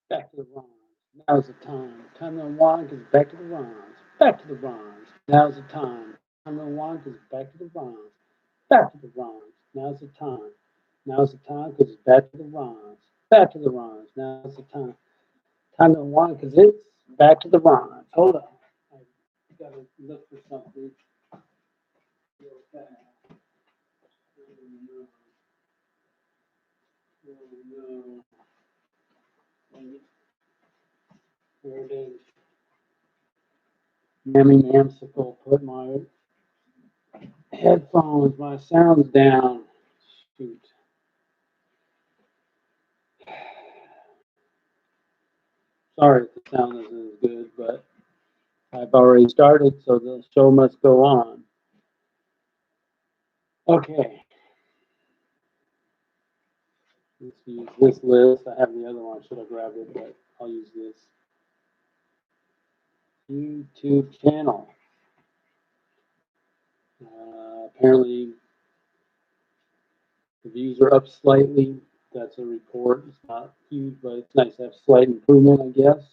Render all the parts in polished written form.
Back to the Ron's. Now's the time. Time to unwind because back to the Ron's. Back to the Ron's. Now's the time. Time to unwind because back to the Ron's. Back to the Ron's. Now's the time. Now's the time because it's back to the Ron's. Back to the Ron's. Now's the time. Time to unwind because it's back to the Ron's. Hold on. I gotta look for something real fast. Oh no. Oh no. There it is. Mammy Mamsicle put my headphones, my sound's down. Shoot. Sorry if the sound isn't as good, but I've already started, so the show must go on. Okay, let's use this list. I have the other one, I should have grabbed it, but I'll use this. YouTube channel. Apparently, the views are up slightly. That's a report. It's not huge, but it's nice to have slight improvement, I guess.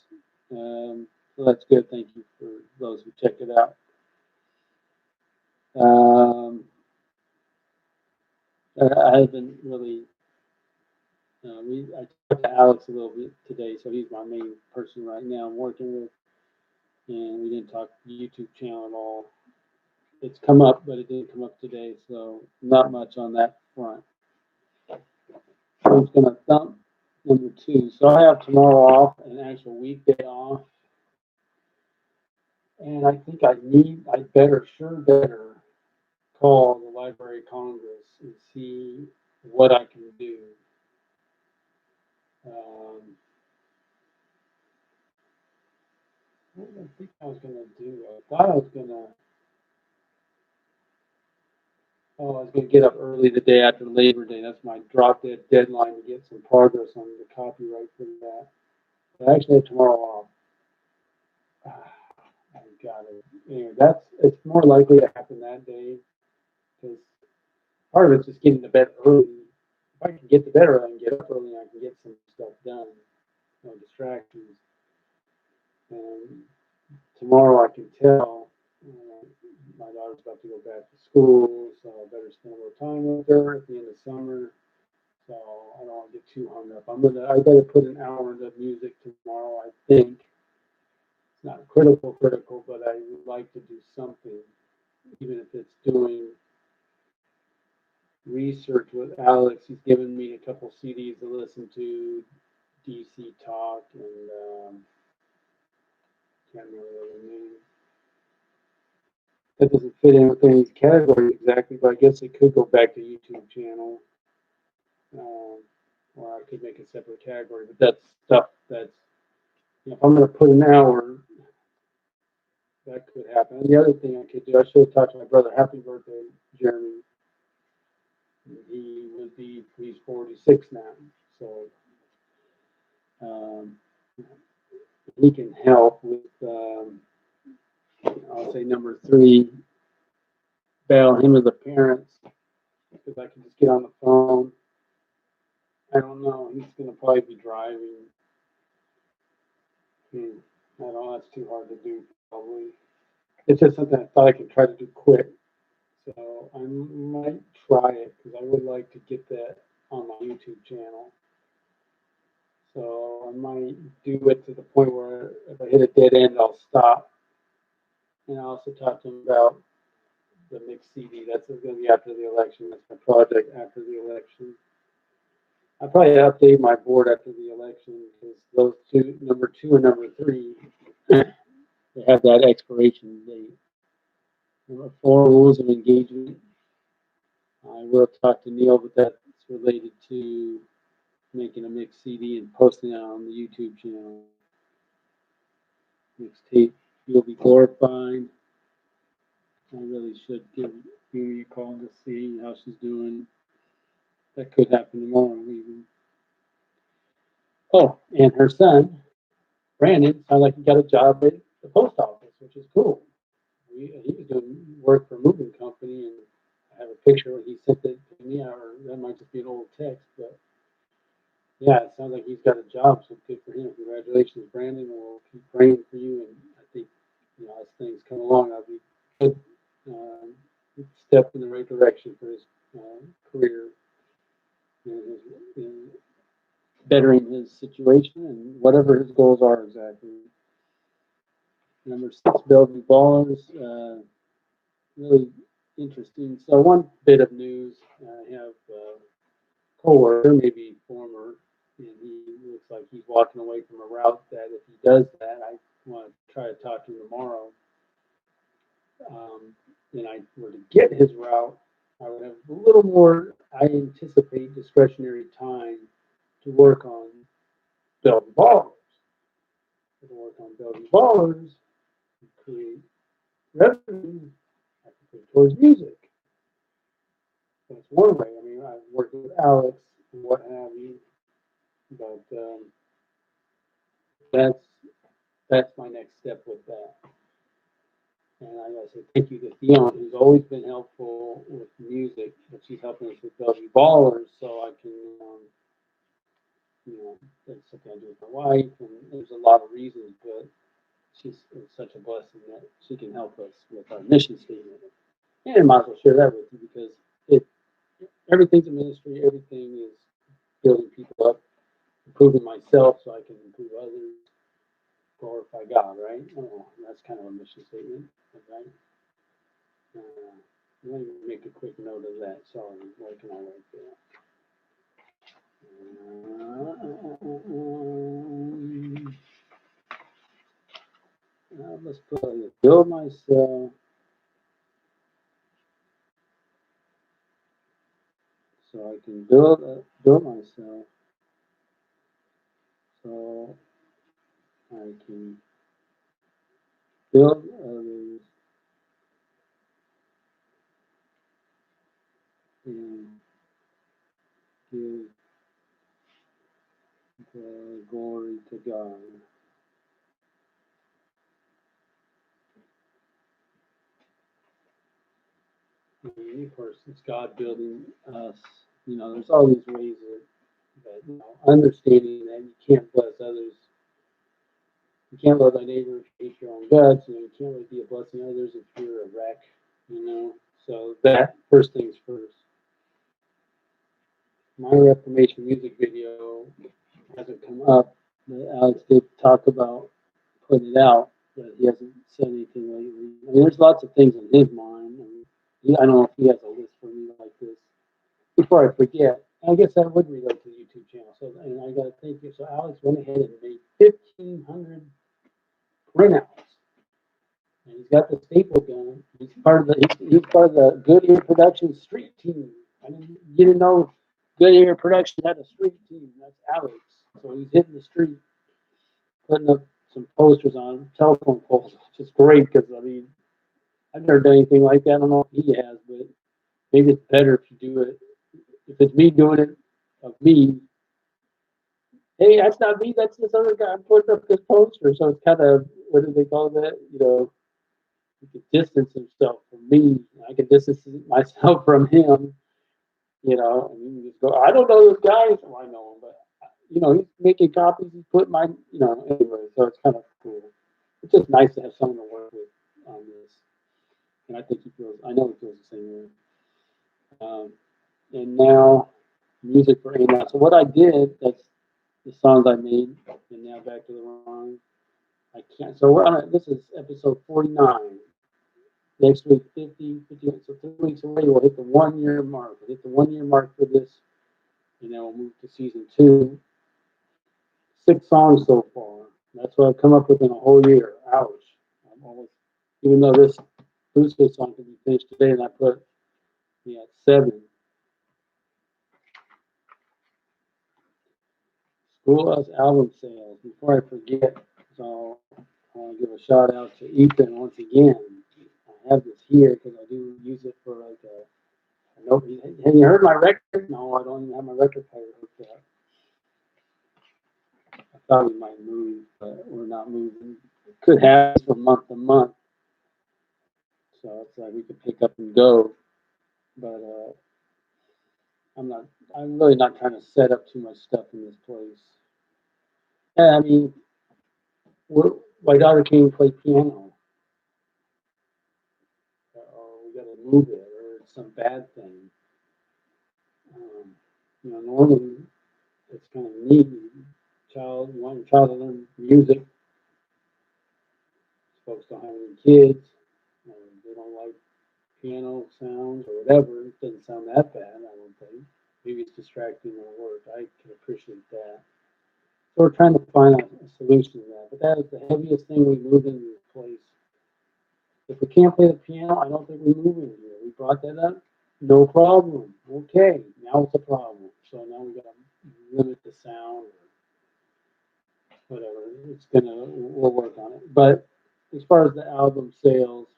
So that's good. Thank you for those who checked it out. Um, I haven't really. I talked to Alex a little bit today, so he's my main person right now I'm working with, and we didn't talk YouTube channel at all. It's come up, but it didn't come up today, so not much on that front. I'm just gonna thump number 2. So I have tomorrow off, an actual weekday off, and I think I better call the Library of Congress and see what I can do. Um, what did I think I was gonna do? I thought I was gonna. Oh, I was gonna get up early the day after Labor Day. That's my drop dead deadline to get some progress on the copyright for that. But I actually have tomorrow off. I got it. Anyway, it's more likely to happen that day because part of it's just getting to bed early. If I can get to bed early, I can get up early and I can get some stuff done. No distractions. And tomorrow I can tell my daughter's about to go back to school, so I better spend a little time with her at the end of summer. So I don't want to get too hung up. I better put an hour into music tomorrow. I think it's not critical, but I would like to do something, even if it's doing research with Alex. He's given me a couple CDs to listen to, DC Talk, and can't remember the name. That doesn't fit in with any categories exactly, but I guess it could go back to YouTube channel. Um, or I could make a separate category, but that's stuff that's, if I'm going to put an hour, that could happen. And the other thing I could do, I should have talked to my brother. Happy birthday, Jeremy. He's 46 now, so um, he can help with, I'll say number 3, bail him as the parents, because I can just get on the phone. I don't know. He's going to probably be driving. I don't know. That's too hard to do, probably. It's just something I thought I could try to do quick. So I might try it because I would like to get that on my YouTube channel. So I might do it to the point where if I hit a dead end, I'll stop. And I also talked to him about the mixed CD. That's going to be after the election. That's my project after the election. I'll probably update my board after the election because those two, number 2 and number 3, they have that expiration date. Number 4, rules of engagement. I will talk to Neil, but that's related to making a mixed CD and posting it on the YouTube channel. Mixtape, You'll Be Glorified. I really should give Mimi a call to see how she's doing. That could happen tomorrow, even. Oh, and her son, Brandon, sounds like he got a job at the post office, which is cool. He was doing work for a moving company, and I have a picture. He sent it to me, or that might just be an old text, but Yeah, it sounds like he's got a job, so good for him. Congratulations, Brandon. We'll keep praying for you, and I think as things come along, that'll be a good step in the right direction for his career and bettering his situation and whatever his goals are exactly. Number 6, Bellevue Ballers. Really interesting. So one bit of news, I have a coworker, maybe former, and he looks like he's walking away from a route that if he does that, I want to try to talk to him tomorrow. And I were to get his route, I would have a little more, I anticipate, discretionary time to work on Bellevue Ballers. To work on Bellevue Ballers, create revenue, I can put towards music. That's one way. I mean, I've worked with Alex and what have you, but that's that's my next step with that. And I gotta say thank you to Theon, who's always been helpful with music, but she's helping us with Bellevue Ballers, so I can, that's something I do with my wife, and there's a lot of reasons, but it's such a blessing that she can help us with our mission statement. And I might as well share that with you because it everything's a ministry, everything is building people up, improving myself so I can improve others, glorify God, right? Oh, that's kind of a mission statement, right? Let me make a quick note of that. Sorry, where can I write that? Let's put build myself. So I can build myself. So I can build others and give the glory to God. Of course, it's God building us. There's all these ways that understanding that you can't bless others. You can't love thy neighbor if you hate your own guts. You can't really be a blessing to others if you're a wreck. So that first things first. My Reformation music video hasn't come up. But Alex did talk about putting it out, but he hasn't said anything lately. I mean, there's lots of things in his mind. I don't know if he has a list for me like this. Before I forget, I guess that would relate to the YouTube channel. So, and I got to thank you. So Alex went ahead and made 1,500 printouts. And he's got the staple gun. He's part of the Goodyear Production street team. You didn't know Goodyear Production had a street team. That's Alex. So he's hitting the street, putting up some posters on telephone poles, which is great because I've never done anything like that. I don't know if he has, but maybe it's better if you do it. If it's me doing it of me, hey, that's not me. That's this other guy. I'm putting up this poster. So it's kind of, what do they call that? He can distance himself from me. I can distance myself from him, and you can just go, I don't know this guy. Well, I know him, but, he's making copies. He's putting anyway, so it's kind of cool. It's just nice to have someone to work with on this. And I think I know he feels the same way. And now, music for A-Now. So what I did, that's the songs I made, and now back to the wrong. I can't, so this is episode 49. Next week, 50, so 3 weeks away, we'll hit the 1 year mark. We'll hit the 1 year mark for this, and then we'll move to season 2. 6 songs so far. That's what I've come up with in a whole year. Ouch. Even though this Tuesday song can be finished today, and I put 7. Schoolhouse album sales. Before I forget, so I want to give a shout out to Ethan once again. I have this here because I do use it for like a note. Have you heard my record? No, I don't even have my record player hooked up. I thought we might move, but we're not moving. It could happen from month to month. So it's like we could pick up and go. But I'm really not trying to set up too much stuff in this place. Yeah, I mean, my daughter can't play piano, or we got to move it, or it's some bad thing. Normally it's kind of neat. You want your child to learn music. Folks don't have any kids. They don't like piano sounds or whatever. It doesn't sound that bad, I don't think. Maybe it's distracting their work. I can appreciate that. So we're trying to find a solution to that. But that is the heaviest thing we moved into this place. If we can't play the piano, I don't think we move in here. We brought that up. No problem. Okay, now it's a problem. So now we got to limit the sound or whatever. We'll work on it. But as far as the album sales,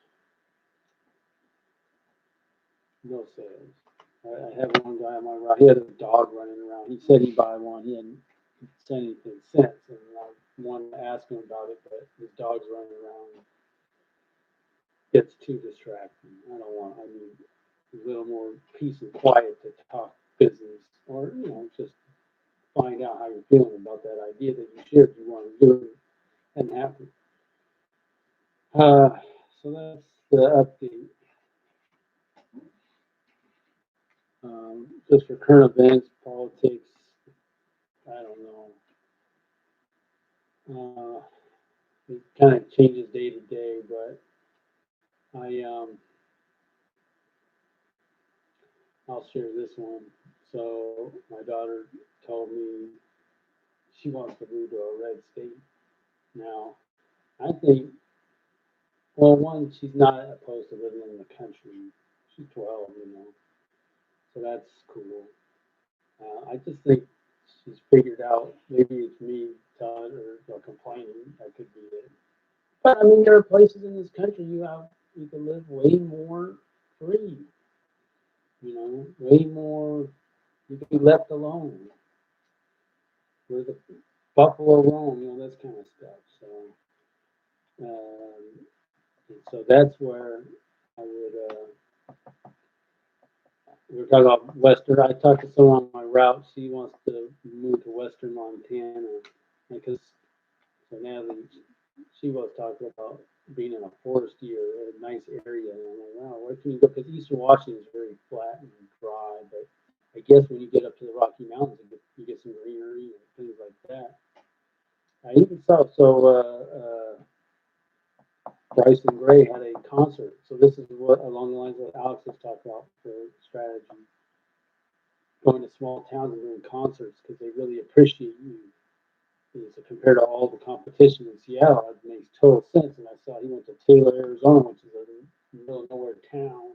no sales. I have one guy on my right. He had a dog running around. He said he'd buy one. He hadn't said anything since. And I wanted to ask him about it, but his dog's running around. Gets too distracting. I need a little more peace and quiet to talk business or, just find out how you're feeling about that idea that you shared you want to do it and happen. So that's the update. Just for current events, politics, I don't know. It kind of changes day to day, but I'll share this one. So my daughter told me she wants to move to a red state. Now, I think, well, one, she's not opposed to living in the country. She's 12, so that's cool. I just think she's figured out, maybe it's me telling her or complaining, that could be it. But I mean, there are places in this country you can live way more free, way more, you can be left alone. Where the buffalo roam, this kind of stuff. So that's where I would. We're talking about Western. I talked to someone on my route. She wants to move to Western Montana because so Natalie, she was talking about being in a foresty or a nice area. And I'm like, wow, where can you go? Because Eastern Washington is very flat and dry, but I guess when you get up to the Rocky Mountains, you get some greenery and things like that. I even saw Bryson Gray had a concert. So this is what along the lines of what Alex has talked about for strategy. Going to small towns and doing concerts because they really appreciate you. So compared to all the competition in Seattle, it makes total sense. And I saw he went to Taylor, Arizona, which is a middle of nowhere town.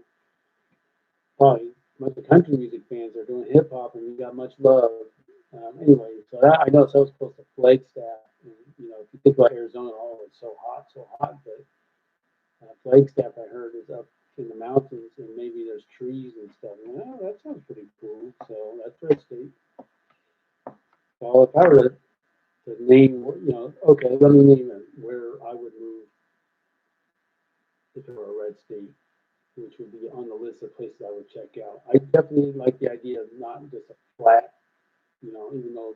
Probably most of the country music fans are doing hip hop, and you got much love. Anyway, so I know it's so close to Flagstaff. And, if you think about Arizona, oh, it's so hot. But Flagstaff, I heard, is up in the mountains, and maybe there's trees and stuff. And, oh, that sounds pretty cool. So that's red state. Well, if I were to name, okay, let me name it where I would move if it were a red state, which would be on the list of places I would check out. I definitely like the idea of not just a flat, even though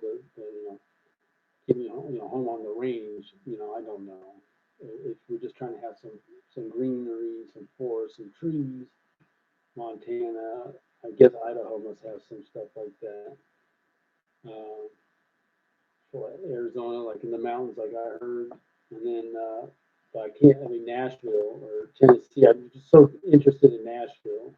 give me home on the range, I don't know. If we're just trying to have some greenery, some forests, some trees, Montana, I guess Idaho must have some stuff like that. For Arizona, like in the mountains, like I heard, and then but I mean Nashville or Tennessee. I'm just so interested in Nashville.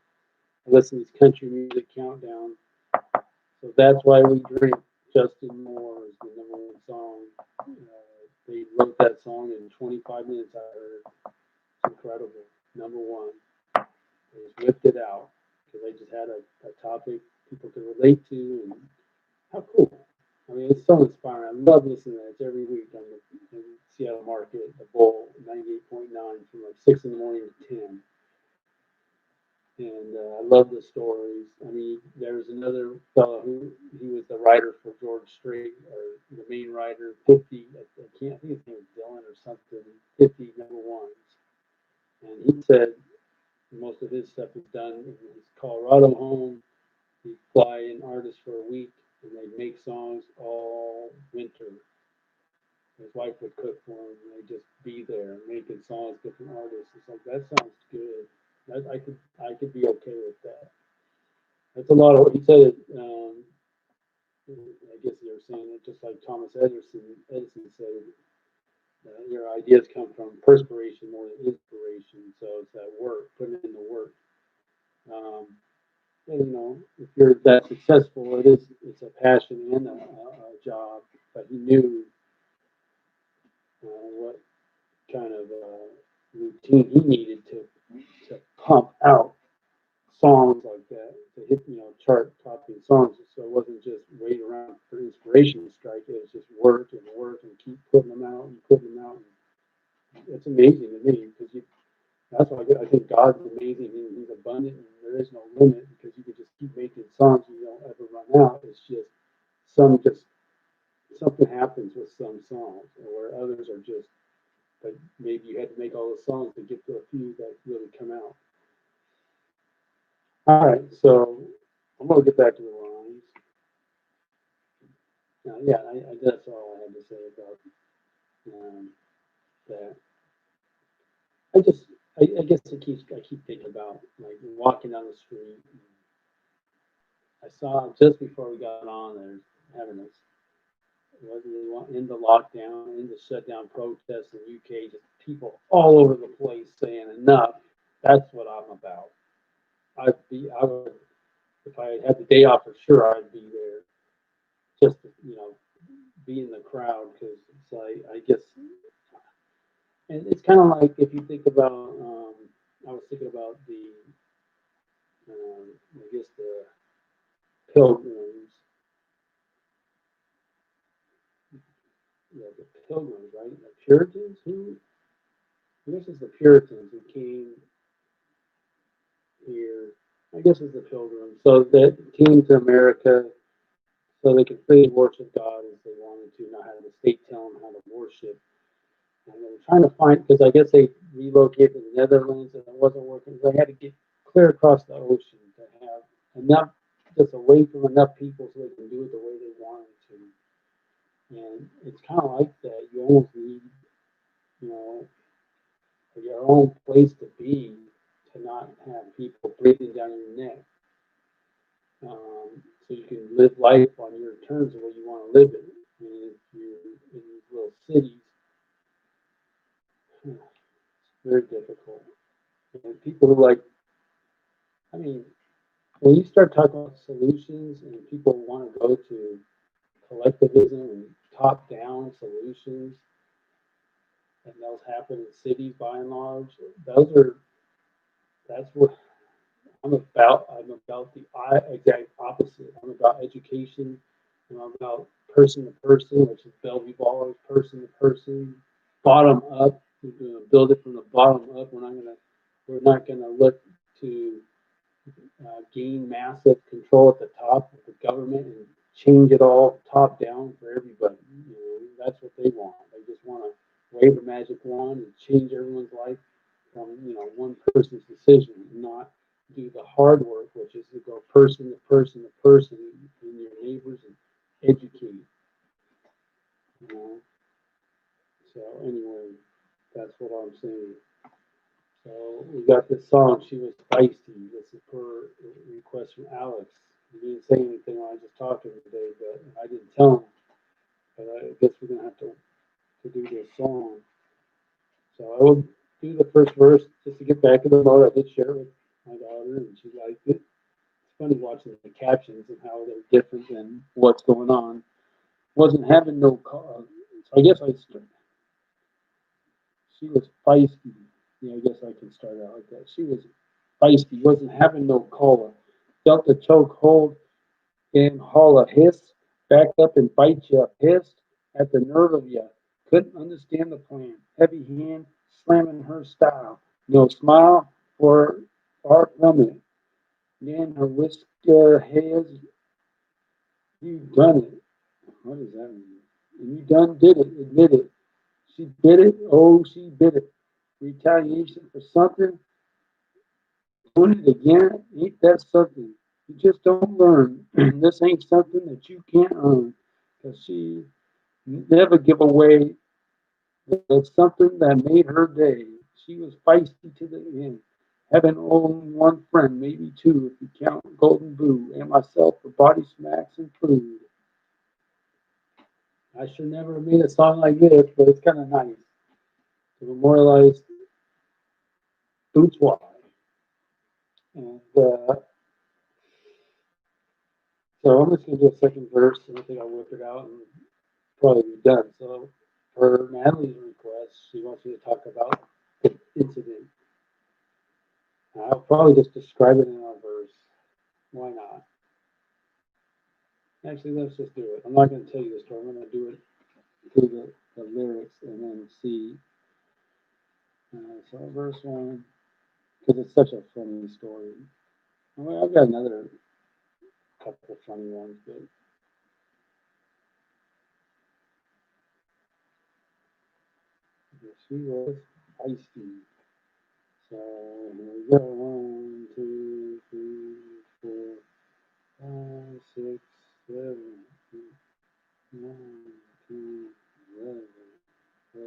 I listen to these country music countdown, so that's why we drink. Justin Moore is the #1 song. They wrote that song in 25 minutes. I heard. It's incredible. #1. They just whipped it out because they just had a topic people could relate to, and how cool. I mean, it's so inspiring. I love listening to it every week on the Seattle market, the Bull 98.9 from like 6 in the morning to 10. And I love the stories. I mean, there's another fellow who he was the writer for George Strait, or the main writer, 50. I think his name was Dylan or something. 50 #1s, and he said most of his stuff is done in his Colorado home. he'd fly an artist for a week, and they'd make songs all winter. His wife would cook for him, and they'd just be there making songs, different artists. It's like that sounds good. I could be okay with that. That's a lot of what he said. I guess you were saying it just like Thomas Edison said. Your ideas come from perspiration more than inspiration. So it's that work, putting in the work. Um, and, if you're that successful, it's a passion and a job. But he knew what kind of routine he needed to pump out songs like that to hit chart topping songs. So it wasn't just wait around for inspiration to strike. It was just work and work and keep putting them out and putting them out. And it's amazing to me because that's why I think God's amazing. He's abundant and there is no limit because you can just keep making songs and you don't ever run out. It's just something happens with some songs, where others are just like maybe you had to make all the songs to get to a few that really come out. All right, so I'm gonna get back to the lines. Yeah, that's all I had to say about that. I just, I guess I keep thinking about like walking down the street. I saw just before we got on there having this, whether they want in the lockdown, in the shutdown protests in the UK, just people all over the place saying enough. That's what I'm about. I would, if I had the day off for sure, I'd be there just to, be in the crowd because it's like I guess, and it's kind of like if you think about, I was thinking about I guess the pilgrims, the pilgrims, right? The Puritans who, I guess it's the Puritans who came here. I guess it's the pilgrims, so that came to America so they could freely worship God as they wanted to, not have the state tell them how to worship. And they were trying to find, because I guess they relocated to the Netherlands and it wasn't working. So they had to get clear across the ocean to have enough, just away from enough people so they can do it the way they wanted to. And it's kind of like that. You almost need, you know, your own place to be to not have people breathing down your neck. So you can live life on your terms of what you want to live it. And if you're in these little cities, it's very difficult. And people who I mean, when you start talking about solutions and people want to go to collectivism and top-down solutions, and those happen in cities by and large, that's what I'm about. I'm about the exact opposite. I'm about education, and I'm about person to person, which is Bellevue Ballers, person to person, bottom up. We're going to build it from the bottom up. We're not gonna look to gain massive control at the top of the government and change it all top down for everybody. That's what they want. They just want to wave a magic wand and change everyone's life from one person's decision, and not do the hard work, which is to go person to person to person in your neighbors and educate. So anyway, that's what I'm saying. So we got this song, She Was Feisty. This is per request from Alex. He didn't say anything when I just talked to him today, but I didn't tell him. But I guess we're going to have to do this song. So I will do the first verse just to get back in the mode. I did share it with my daughter, and she liked it. It's funny watching the captions and how they're different than what's going on. Wasn't having no cause. So I guess she was feisty. Yeah, I guess I can start out like that. She was feisty, wasn't having no cola. Felt the choke hold and haul a hiss, back up and bite you, pissed at the nerve of you. Couldn't understand the plan. Heavy hand slamming her style. No smile for far from it. Then her whisker has you done it. What does that mean? And you done did it, admit it. She did it, oh she did it. Retaliation for something. Doing it again, ain't that something? You just don't learn. This ain't something that you can't earn. Because she never give away. It's something that made her day. She was feisty to the end. Having only one friend, maybe two, if you count Golden Boo and myself for body smacks and food. I should never have made a song like this, but it's kind of nice to memorialize Boots And so I'm just going to do a second verse, and I think I'll whip it out and probably be done. So for Natalie's request, she wants me to talk about the incident. I'll probably just describe it in a verse. Why not? Actually, let's just do it. I'm not going to tell you the story. I'm going to do it through the lyrics and then see. So verse one, because it's such a funny story. Well, I've got another couple of funny ones, but she was feisty. So here we go. 1, 2, 3, 4, 5, 6, 7, 8, 9, 10, 11, 12,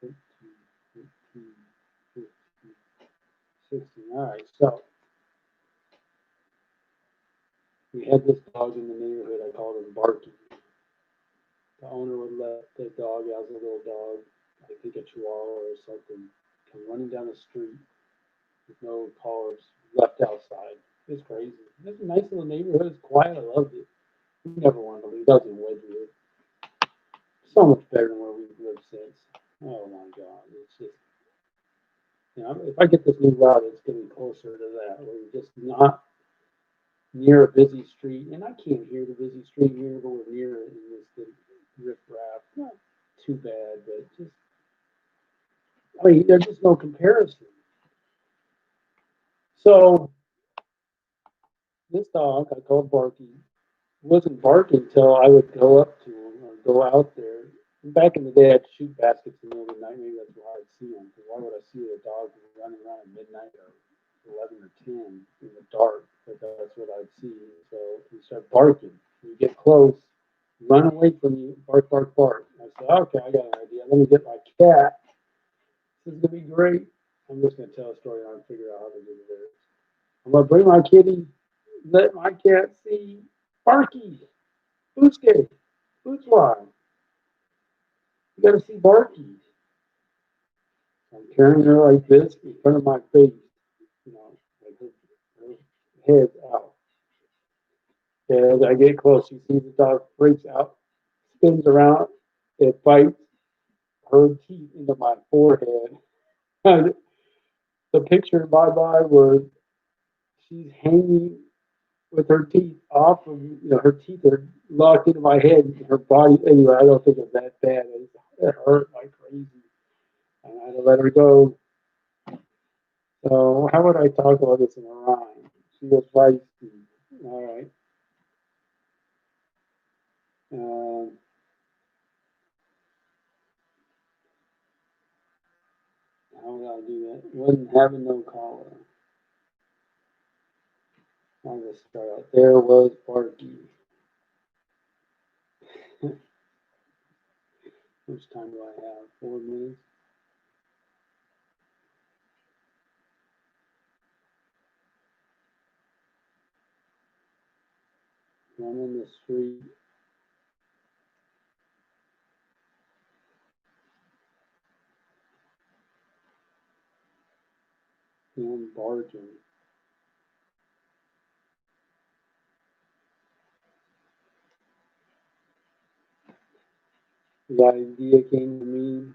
13, 14, 15, 16. All right, so we had this dog in the neighborhood. I called him Barky. The owner would let the dog out, a little dog, I think a chihuahua or something, come running down the street with no collars, left outside. It's crazy. It's a nice little neighborhood. It's quiet. I loved it. We never wanted to leave. That was in Wedgwood. So much better than where we've lived since. Oh my God. It's just, if I get this new route, it's getting closer to that. We're just not near a busy street. And I can't hear the busy street here, but we're near it. And it's the riffraff. Not too bad, but just, I mean, there's just no comparison. So this dog I called Barky wasn't barking until I would go up to him or go out there. Back in the day, I'd shoot baskets in the middle of the night. Maybe that's why I'd see them. Because why would I see a dog running around at midnight or 11 or 10 in the dark? But that's what I'd see. So he started barking. You get close, run away from you, bark, bark, bark. I said, okay, I got an idea. Let me get my cat. This is going to be great. I'm just going to tell a story and I'll figure out how to do this. I'm going to bring my kitty, let my cat see Barky. Bootscape. Bootswine. You gotta see Barky. I'm carrying her like this in front of my face, like her head out. As I get close, she sees the dog, freaks out, spins around, it bites her teeth into my forehead. The picture in my mind was she's hanging with her teeth off of, her teeth are locked into my head and her body. Anyway, I don't think it's that bad. It hurt like crazy. And I had to let her go. So how would I talk about this in a rhyme? She was feisty. All right. Um, how would I do that? Wasn't having no collar. I'll just start out. There was Barky. How much time do I have? 4 minutes. Running the street. And barking. The idea came to me.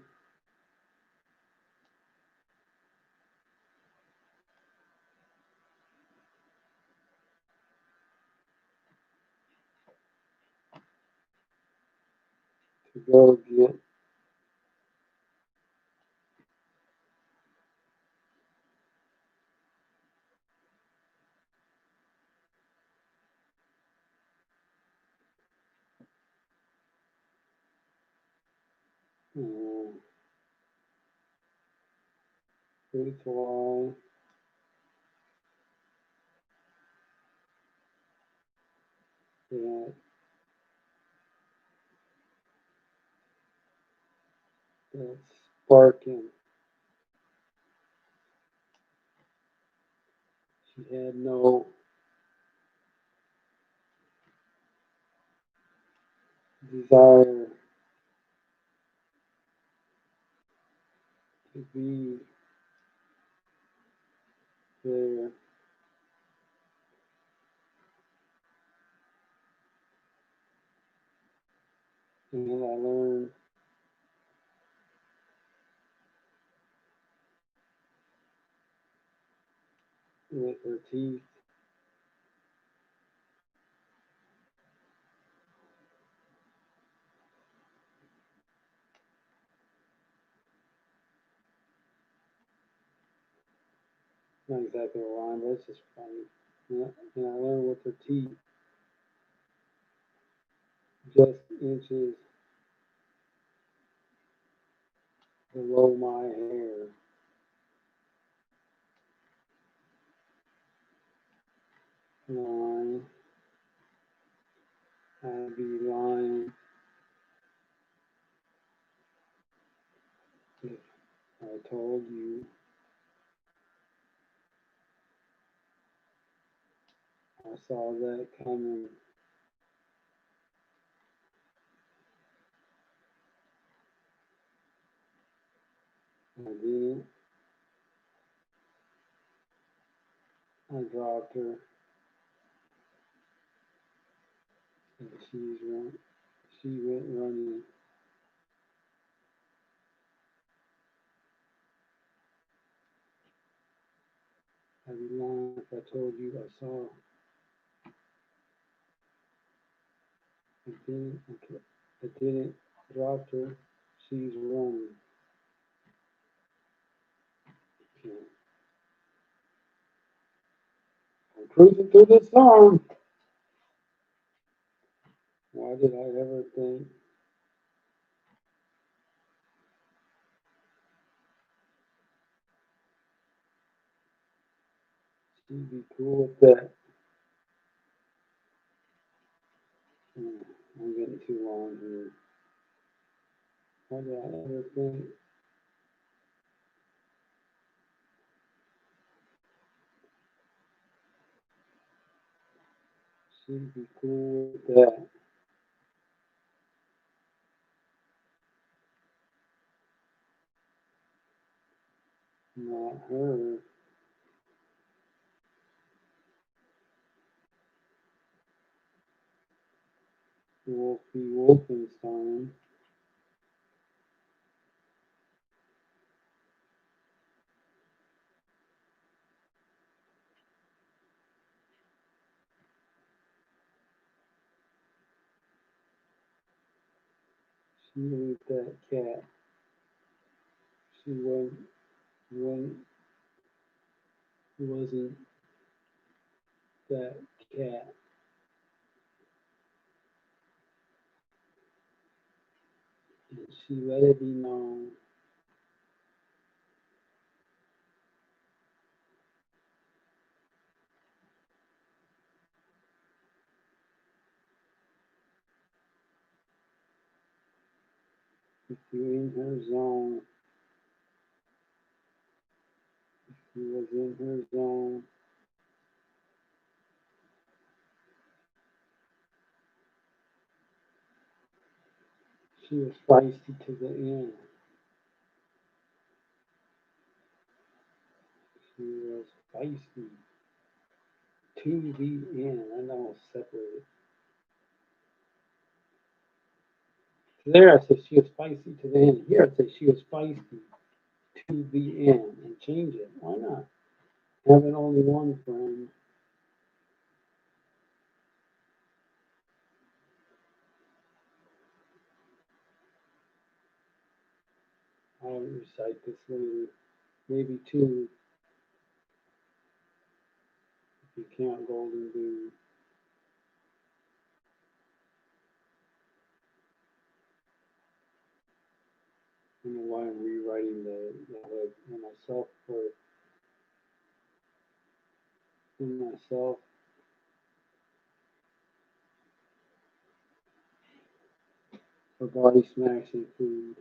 To go get uh, Bootswine. that that sparking. She had no desire to be there. And I learned with her teeth. Not exactly a line, but it's just funny. And I learned with her teeth just inches below my hair line. I'd be lying if I told you I saw that coming. I didn't. I dropped her, and she went running. I'd be lying if I told you I saw. I didn't. Dropped her. She's running. Okay. I'm cruising through this song. Why did I ever think she'd be cool with that? I'm getting too long here. Why did I ever think she'd be cool with that? Not her. Wolfie Wolfenstein. She ain't that cat. She wasn't, wasn't that cat. And she let it be known if you in her zone, if you was in her zone, she was feisty to the end. She was feisty to the end. I know it's separated. There I said she was feisty to the end. Here I say she was feisty to the end and change it. Why not? Having only one friend. I'll recite this later. Maybe two if you count Golden Dew. I don't know why I'm rewriting the hook in myself in myself for body snacks and food.